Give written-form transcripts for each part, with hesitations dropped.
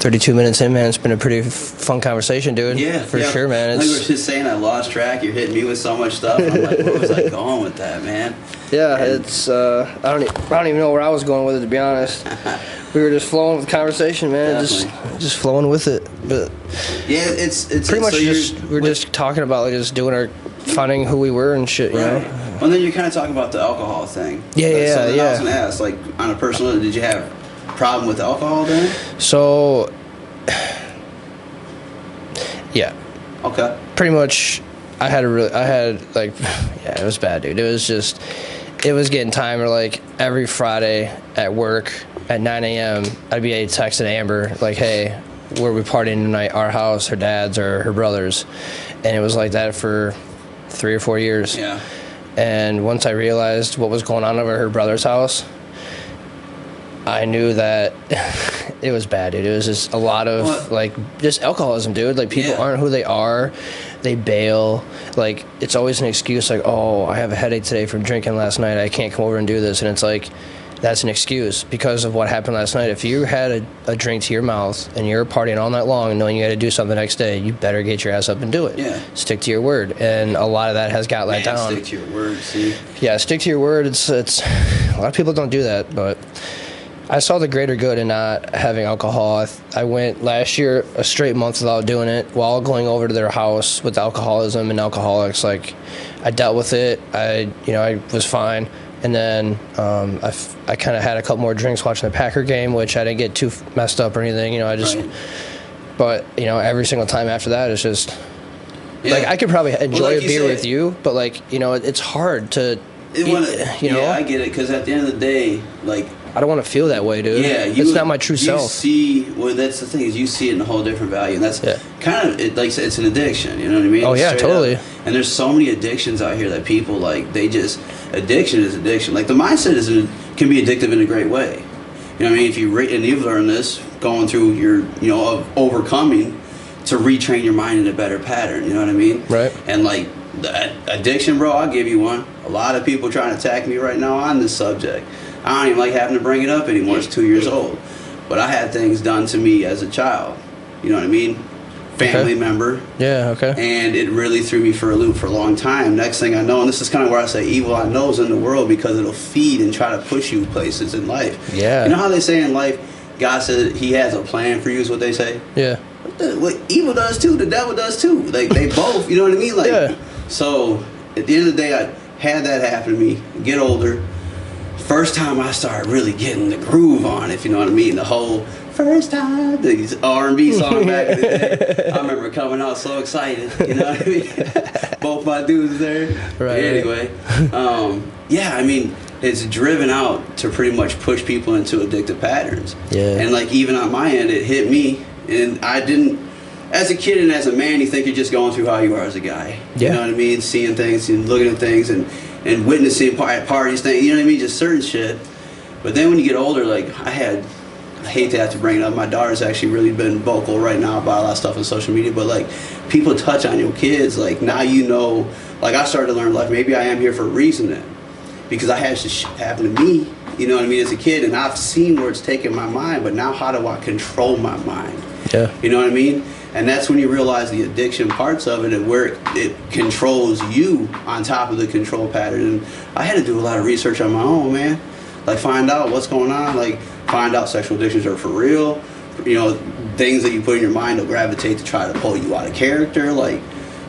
32 minutes in, man. It's been a pretty fun conversation, dude. Yeah, for sure, man. I think we were just saying I lost track. You're hitting me with so much stuff. I'm like, where was I going with that, man? Yeah, and it's I don't even know where I was going with it, to be honest. We were just flowing with the conversation, man. Just flowing with it. But yeah, it's pretty much we're just talking about like just doing finding who we were and shit, you know. Well, then you're kind of talking about the alcohol thing. Yeah. I was gonna ask, like, on a personal level, did you have a problem with alcohol then? So, yeah. Okay. Pretty much, it was bad, dude. It was getting time where, like, every Friday at work at 9 a.m., I'd be texting Amber, like, hey, where are we partying tonight? Our house, her dad's, or her brother's. And it was like that for 3 or 4 years. Yeah. And once I realized what was going on over her brother's house, I knew that it was bad, dude. It was just a lot of, just alcoholism, dude. Like, people aren't who they are. They bail. Like, it's always an excuse, like, oh, I have a headache today from drinking last night. I can't come over and do this. And it's like, that's an excuse because of what happened last night. If you had a drink to your mouth and you're partying all night long knowing you got to do something the next day, you better get your ass up and do it. Yeah. Stick to your word. And a lot of that has got let down. Stick to your word, see? Yeah, stick to your word. It's a lot of people don't do that, but I saw the greater good in not having alcohol. I went last year a straight month without doing it while going over to their house with alcoholism and alcoholics. Like, I dealt with it. I was fine. And then I kind of had a couple more drinks watching the Packer game, which I didn't get too messed up or anything. But, every single time after that, it's just, like, I could probably enjoy a beer with you, but, like, it's hard to, Yeah, I get it, because at the end of the day, like, I don't want to feel that way, dude. Yeah, it's not my true self. That's the thing, is you see it in a whole different value, and that's kind of, it's an addiction, you know what I mean? Oh, yeah, totally. And there's so many addictions out here that people, like, addiction is addiction. Like, the mindset can be addictive in a great way. You know what I mean? And you've learned this going through your, of overcoming to retrain your mind in a better pattern, you know what I mean? Right. And, like, the addiction, bro, I'll give you one. A lot of people trying to attack me right now on this subject. I don't even like having to bring it up anymore. It's 2 years old. But I had things done to me as a child. You know what I mean? Family member. Yeah, okay. And it really threw me for a loop for a long time. Next thing I know, and this is kind of where I say evil I know is in the world, because it'll feed and try to push you places in life. Yeah. You know how they say in life, God said he has a plan for you, is what they say? Yeah. What evil does too, the devil does too. Like, they both, you know what I mean? Like, so at the end of the day, I had that happen to me, get older. First time I started really getting the groove on, if you know what I mean, the whole first time, these R&B song back in the day. I remember coming out so excited, you know what I mean? Both my dudes there. Right. Anyway, I mean, it's driven out to pretty much push people into addictive patterns. Yeah. And, like, even on my end, it hit me, and I didn't, as a kid and as a man, you think you're just going through how you are as a guy. Yeah. You know what I mean? Seeing things and looking at things and witnessing parties, things, you know what I mean? Just certain shit. But then when you get older, like, I hate to have to bring it up. My daughter's actually really been vocal right now about a lot of stuff on social media, but, like, people touch on your kids. Like, now like, I started to learn, like, maybe I am here for a reason then. Because I had shit happen to me, you know what I mean, as a kid, and I've seen where it's taken my mind, but now how do I control my mind? Yeah. You know what I mean? And that's when you realize the addiction parts of it and where it controls you on top of the control pattern. And I had to do a lot of research on my own, man. Like, find out what's going on. Like, find out sexual addictions are for real. You know, things that you put in your mind will gravitate to try to pull you out of character. Like,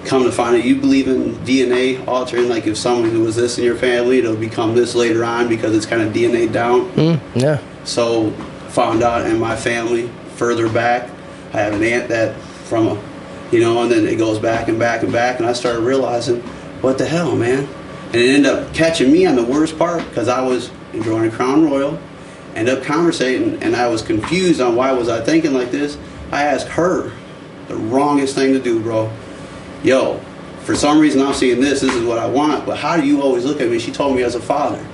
come to find out you believe in DNA altering. Like, if someone was this in your family, it'll become this later on because it's kind of DNA down. Yeah. So, found out in my family further back, I have an aunt that from and then it goes back and back and back, and I started realizing, what the hell, man? And it ended up catching me on the worst part, because I was enjoying a Crown Royal, ended up conversating, and I was confused on why was I thinking like this. I asked her the wrongest thing to do, bro. Yo, for some reason I'm seeing this is what I want, but how do you always look at me? She told me as a father.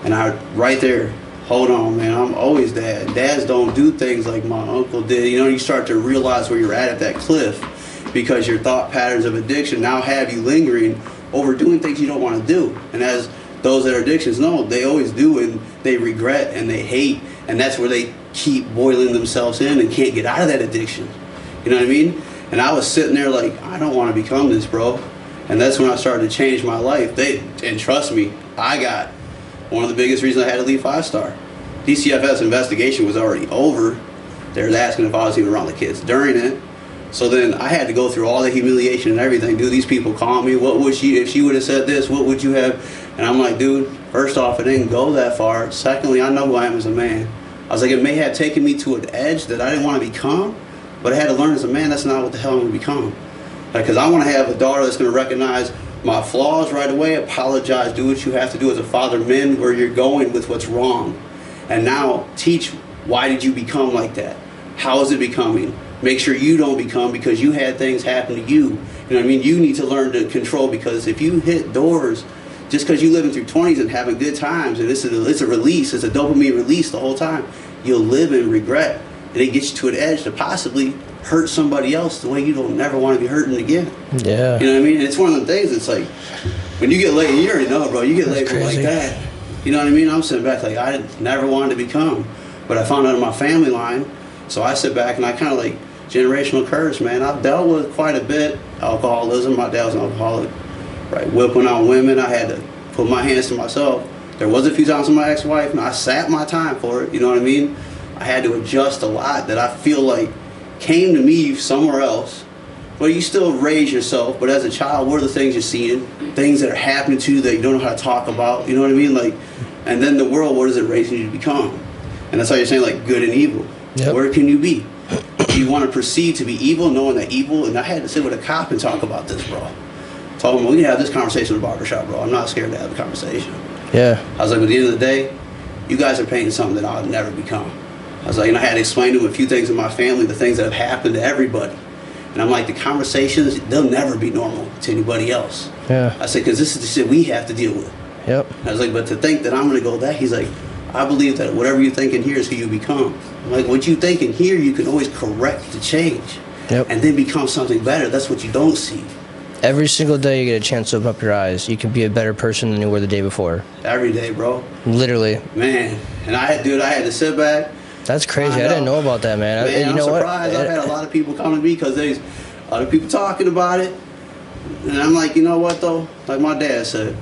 And I, right there, hold on, man, I'm always dad. Dads don't do things like my uncle did. You know, you start to realize where you're at that cliff, because your thought patterns of addiction now have you lingering over doing things you don't want to do. And as those that are addictions know, they always do, and they regret and they hate And that's where they keep boiling themselves in and can't get out of that addiction. You know what I mean? And I was sitting there like, I don't want to become this, bro. And that's when I started to change my life. And trust me, I got one of the biggest reasons I had to leave 5-star. DCFS investigation was already over. They were asking if I was even around the kids during it. So then I had to go through all the humiliation and everything. Dude, these people call me. What would she, if she would have said this, what would you have? And I'm like, dude, first off, it didn't go that far. Secondly, I know who I am as a man. I was like, it may have taken me to an edge that I didn't want to become, but I had to learn as a man that's not what the hell I'm going to become. Because I want to have a daughter that's going to recognize my flaws right away, apologize, do what you have to do as a father, mend where you're going with what's wrong. And now teach, why did you become like that? How is it becoming? Make sure you don't become because you had things happen to you. You know what I mean? You need to learn to control, because if you hit doors just because you living through 20s and having good times, and it's a release, it's a dopamine release the whole time, you'll live in regret. And it gets you to an edge to possibly hurt somebody else the way you don't never want to be hurting again. Yeah. You know what I mean? And it's one of the things, it's like, when you get labeled, you already know, bro, you get labeled like that. You know what I mean? I'm sitting back like, I never wanted to become. But I found out in my family line, so I sit back and I kind of like, generational curse, man. I've dealt with quite a bit. Alcoholism, my dad was an alcoholic. Right, whipping on women, I had to put my hands to myself. There was a few times with my ex-wife, and I sat my time for it, you know what I mean? I had to adjust a lot that I feel like came to me somewhere else. But you still raise yourself, but as a child, what are the things you're seeing? Things that are happening to you that you don't know how to talk about, you know what I mean? Like, and then the world, what is it raising you to become? And that's how you're saying, like, good and evil. Yep. Where can you be? You want to proceed to be evil, knowing that evil, and I had to sit with a cop and talk about this, bro. Told him, we can have this conversation in the barbershop, bro. I'm not scared to have the conversation. Yeah. I was like, at the end of the day, you guys are painting something that I'll never become. I was like, and I had to explain to him a few things in my family, the things that have happened to everybody. And I'm like, the conversations, they'll never be normal to anybody else. Yeah. I said, because this is the shit we have to deal with. Yep. I was like, but to think that I'm going to go that, he's like, I believe that whatever you think in here is who you become. I'm like, what you think in here, you can always correct the change. Yep. And then become something better. That's what you don't see. Every single day you get a chance to open up your eyes, you can be a better person than you were the day before. Every day, bro. Literally. Man. And I had to sit back. That's crazy. I didn't know about that, man. Man, I'm surprised. I've had a lot of people come to me because there's other people talking about it. And I'm like, you know what, though? Like my dad said,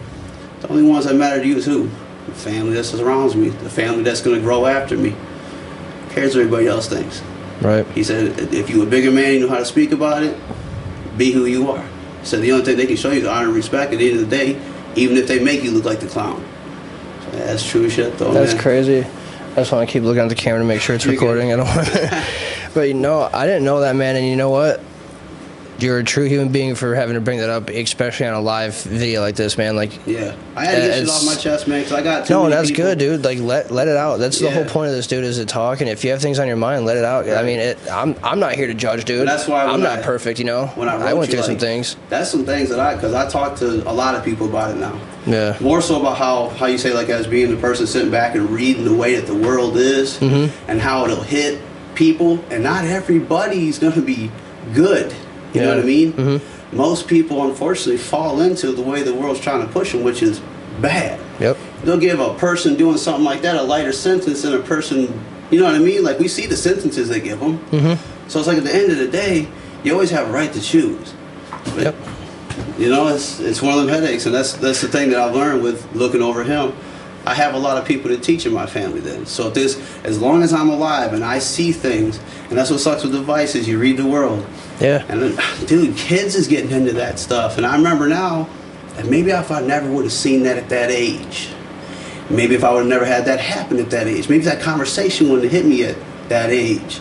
the only ones that matter to you is who? The family that surrounds me. The family that's going to grow after me. Who cares what everybody else thinks? Right. He said, if you're a bigger man, you know how to speak about it, be who you are. He said, the only thing they can show you is honor and respect at the end of the day, even if they make you look like the clown. So that's true shit, though, That's crazy. I just want to keep looking at the camera to make sure it's recording. I don't want to. But, you know, I didn't know that, man. And you know what? You're a true human being for having to bring that up, especially on a live video like this, man. Like, yeah, I had to get shit off my chest, man, because I got too many that's people. Good, dude. Like, let it out. That's the whole point of this, dude, is to talk. And if you have things on your mind, let it out. Right. I mean, I'm not here to judge, dude. But that's why I'm not perfect, you know. When I went through some things. That's some things that because I talk to a lot of people about it now. Yeah. More so about how you say, like, as being the person sitting back and reading the way that the world is, and how it'll hit people, and not everybody's gonna be good. You know what I mean? Mm-hmm. Most people, unfortunately, fall into the way the world's trying to push them, which is bad. Yep. They'll give a person doing something like that a lighter sentence than a person, you know what I mean? Like, we see the sentences they give them. Mm-hmm. So it's like, at the end of the day, you always have a right to choose. But, yep. You know, it's one of them headaches, and that's the thing that I've learned with looking over him. I have a lot of people to teach in my family then. So as long as I'm alive and I see things, and that's what sucks with devices, you read the world. Yeah. And then, dude, kids is getting into that stuff. And I remember now, that maybe if I never would have seen that at that age, maybe if I would have never had that happen at that age, maybe that conversation wouldn't have hit me at that age,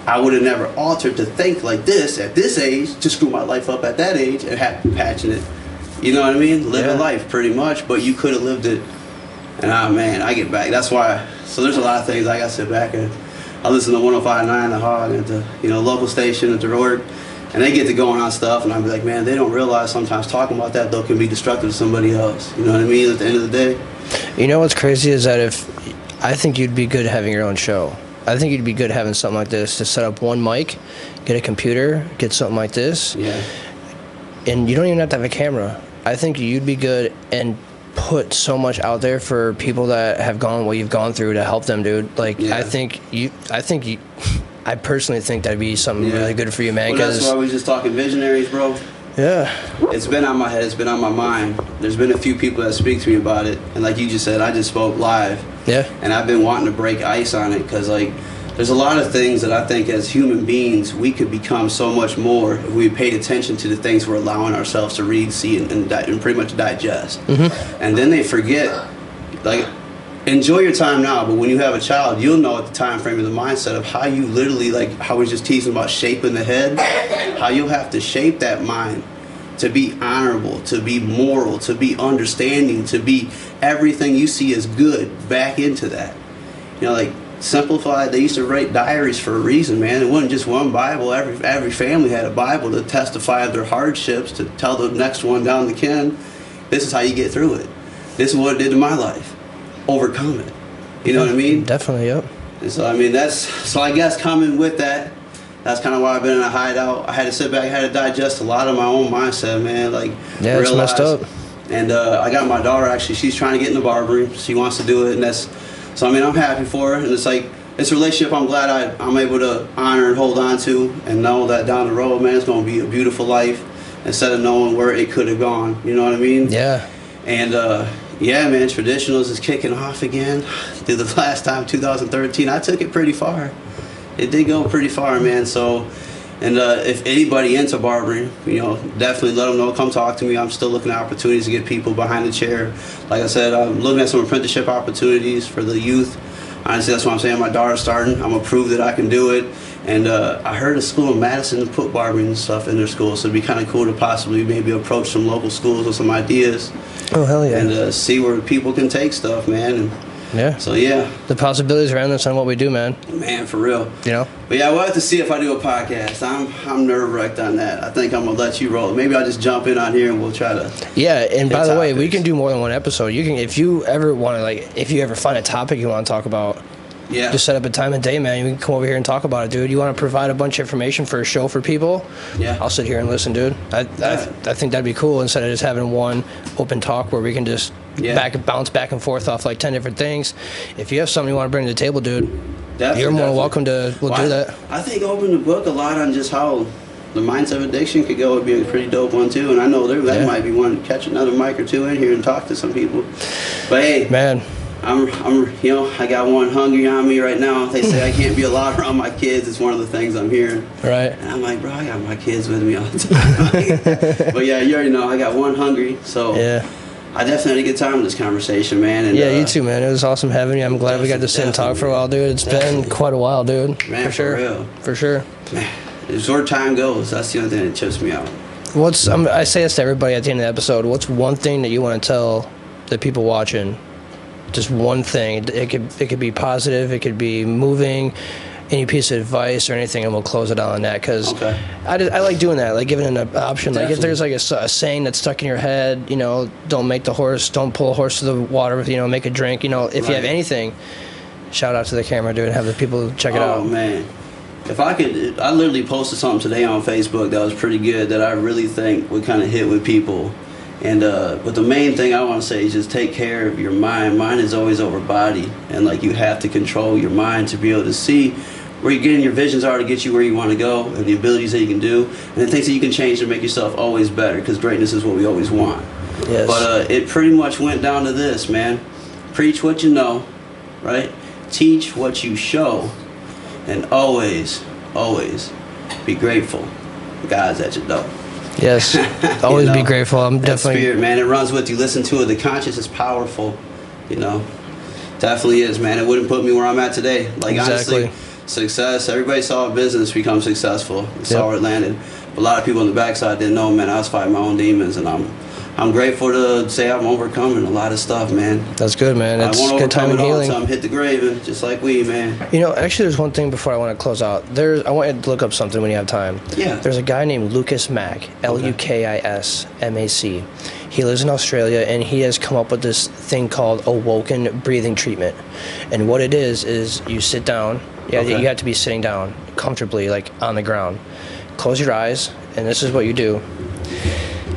I would have never altered to think like this at this age, to screw my life up at that age and have patching it. You know what I mean? Living life pretty much, but you could have lived it. And man, I get back. That's why. So there's a lot of things I got to sit back and I listen to 105.9 The Hog and the local station at the road, and they get to going on stuff, and I'll be like, man, they don't realize sometimes talking about that though can be destructive to somebody else. You know what I mean? At the end of the day. You know what's crazy is that I think you'd be good having your own show. I think you'd be good having something like this, to set up one mic, get a computer, get something like this. Yeah. And you don't even have to have a camera. I think you'd be good, and put so much out there for people that have gone what you've gone through to help them, dude. Like, I personally think that'd be something really good for you, man. Well, that's why we just talking visionaries, bro. Yeah. It's been on my head. It's been on my mind. There's been a few people that speak to me about it. And like you just said, I just spoke live. Yeah. And I've been wanting to break ice on it because, like, there's a lot of things that I think as human beings we could become so much more if we paid attention to the things we're allowing ourselves to read, see, and pretty much digest. Mm-hmm. And then they forget, like, enjoy your time now, but when you have a child, you'll know at the time frame of the mindset of how you literally, like how we were just teasing about shaping the head, how you'll have to shape that mind to be honorable, to be moral, to be understanding, to be everything you see as good back into that. You know, like, simplified, they used to write diaries for a reason, man. It wasn't just one Bible. Every family had a Bible to testify of their hardships, to tell the next one down the kin, this is how you get through it. This is what it did to my life. Overcome it. You know what I mean? Definitely, yep. And so, I mean, so I guess coming with that, that's kind of why I've been in a hideout. I had to sit back, I had to digest a lot of my own mindset, man. Like, yeah, it's messed up. And I got my daughter, actually, she's trying to get into barbering. She wants to do it, and so, I mean, I'm happy for her. And it's like, it's a relationship I'm glad I'm able to honor and hold on to and know that down the road, man, it's going to be a beautiful life instead of knowing where it could have gone. You know what I mean? Yeah. And, yeah, man, traditionals is kicking off again. Through the last time, 2013, I took it pretty far. It did go pretty far, man. So, and if anybody into barbering, you know, definitely let them know. Come talk to me. I'm still looking at opportunities to get people behind the chair. Like I said, I'm looking at some apprenticeship opportunities for the youth. Honestly, that's what I'm saying. My daughter's starting. I'm going to prove that I can do it. And I heard a school in Madison to put barbering and stuff in their school, so it'd be kind of cool to possibly maybe approach some local schools with some ideas. Oh, hell yeah. And see where people can take stuff, man. And yeah. So, yeah. The possibilities are endless on what we do, man. Man, for real. You know? But, yeah, we'll have to see if I do a podcast. I'm nerve-wracked on that. I think I'm going to let you roll. Maybe I'll just jump in on here and we'll try to... Yeah, and by the way, we can do more than one episode. You can, if you ever want to, like, if you ever find a topic you want to talk about... Yeah. Just set up a time and day, man. You can come over here and talk about it, dude. You want to provide a bunch of information for a show for people? Yeah. I'll sit here and listen, dude. I think that'd be cool instead of just having one open talk where we can just bounce back and forth off like 10 different things. If you have something you want to bring to the table, dude, you're more than welcome to do that. I think open the book a lot on just how the mindset of addiction could go would be a pretty dope one too. And I know that might be one to catch another mic or two in here and talk to some people. But hey, man. I'm, you know, I got one hungry on me right now. They say I can't be allowed around my kids. It's one of the things I'm hearing. Right. And I'm like, bro, I got my kids with me all the time. But yeah, you already know I got one hungry. So yeah, I definitely had a good time with this conveation, man. And, yeah, you too, man. It was awesome having you. I'm glad we got to sit and talk for a while, dude. It's been quite a while, dude. Man, for sure. Real. For sure. Man, it's where time goes. That's the only thing that chips me out. I say this to everybody at the end of the episode. What's one thing that you want to tell the people watching? Just one thing. It could be positive. It could be moving. Any piece of advice or anything, and we'll close it out on that. Because I like doing that, like giving an option. Definitely. Like if there's like a saying that's stuck in your head, you know, don't pull a horse to the water. You know, make a drink. You know, if you have anything, shout out to the camera, dude, and have the people check it out. Oh man, if I could, I literally posted something today on Facebook that was pretty good that I really think would kind of hit with people. And but the main thing I want to say is just take care of your mind. Mind is always over body, and like you have to control your mind to be able to see where you're getting your visions are to get you where you want to go, and the abilities that you can do, and the things that you can change to make yourself always better. Because greatness is what we always want. Yes. But it pretty much went down to this, man: preach what you know, right? Teach what you show, and always be grateful. God's at your door. Yes, always be grateful. I'm definitely... Spirit, man, it runs with you. Listen to it. The conscience is powerful, you know. Definitely is, man. It wouldn't put me where I'm at today. Like, honestly, success, everybody saw a business become successful. Saw where it landed. But a lot of people on the backside didn't know, man. I was fighting my own demons, and I'm grateful to say I'm overcoming a lot of stuff, man. That's good, man. It's a good time in healing. All hit the grave, and just like we, man. You know, actually, there's one thing before I want to close out. I want you to look up something when you have time. Yeah. There's a guy named Lucas Mack, Lukismac. He lives in Australia, and he has come up with this thing called awoken breathing treatment. And what it is you sit down. Yeah, you have to be sitting down comfortably, like on the ground. Close your eyes, and this is what you do.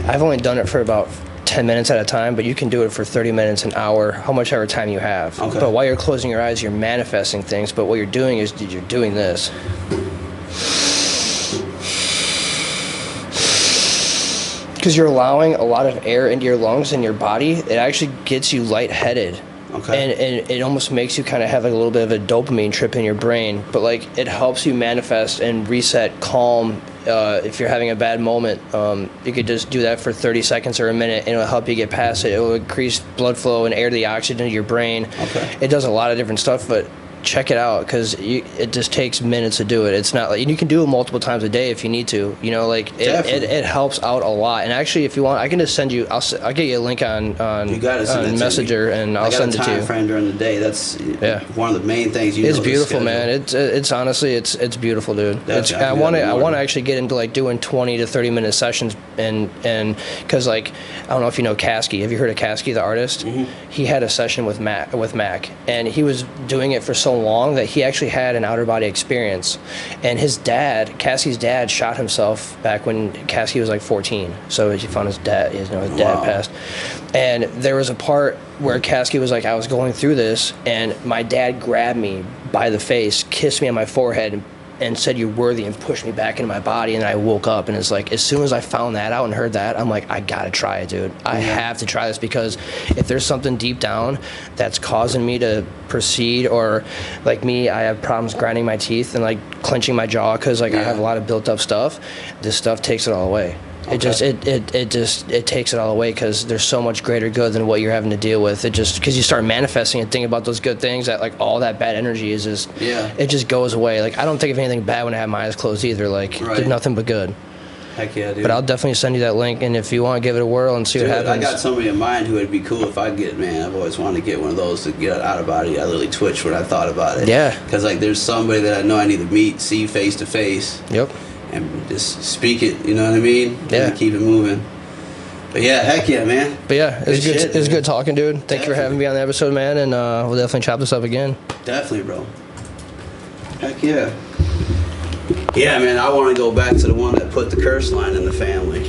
I've only done it for about 10 minutes at a time, but you can do it for 30 minutes, an hour, how much ever time you have. Okay. But while you're closing your eyes, you're manifesting things, but what you're doing is you're doing this. Because you're allowing a lot of air into your lungs and your body, it actually gets you lightheaded. Okay. And it almost makes you kind of have like a little bit of a dopamine trip in your brain, but like it helps you manifest and reset, calm. If you're having a bad moment, you could just do that for 30 seconds or a minute, and it'll help you get past it. It will increase blood flow and air the oxygen to your brain. Okay. It does a lot of different stuff, but check it out because it just takes minutes to do it. It's not like, and you can do it multiple times a day if you need to. You know, like it helps out a lot. And actually, if you want, I can just send you. I'll get you a link on Messenger, and I'll send it to you. I got a time frame during the day. That's one of the main things. It's beautiful, man. It's honestly it's beautiful, dude. I want to actually get into like doing 20 to 30 minute sessions, and because like I don't know if you know Kasky. Have you heard of Kasky, the artist? Mm-hmm. He had a session with Mac, and he was doing it for so long that he actually had an outer body experience. And his dad, Cassie's dad, shot himself back when Cassie was like 14. So he found his dad, his dad passed. And there was a part where Cassie was like, I was going through this, and my dad grabbed me by the face, kissed me on my forehead, and said, "You're worthy," and pushed me back into my body. And I woke up, and it's like, as soon as I found that out and heard that, I'm like, I gotta try it, dude. I have to try this, because if there's something deep down that's causing me to proceed, or like me, I have problems grinding my teeth and like clenching my jaw because like I have a lot of built up stuff. This stuff takes it all away. Okay. It takes it all away, because there's so much greater good than what you're having to deal with. It just, because you start manifesting and thinking about those good things, that like all that bad energy is just it just goes away. Like I don't think of anything bad when I have my eyes closed either. Like there's nothing but good. Heck yeah, dude. But I'll definitely send you that link, and if you want to give it a whirl and see what happens. I got somebody in mind who would be cool if I get, man. I've always wanted to get one of those to get out of body. I literally twitched when I thought about it. Yeah. Because like there's somebody that I know I need to meet, see face to face. Yep. And just speak it, you know what I mean? Yeah. And keep it moving. But yeah, heck yeah, man. But yeah, it was good talking, dude. Thank you for having me on the episode, man, and we'll definitely chop this up again. Definitely, bro. Heck yeah. Yeah, man, I want to go back to the one that put the curse line in the family.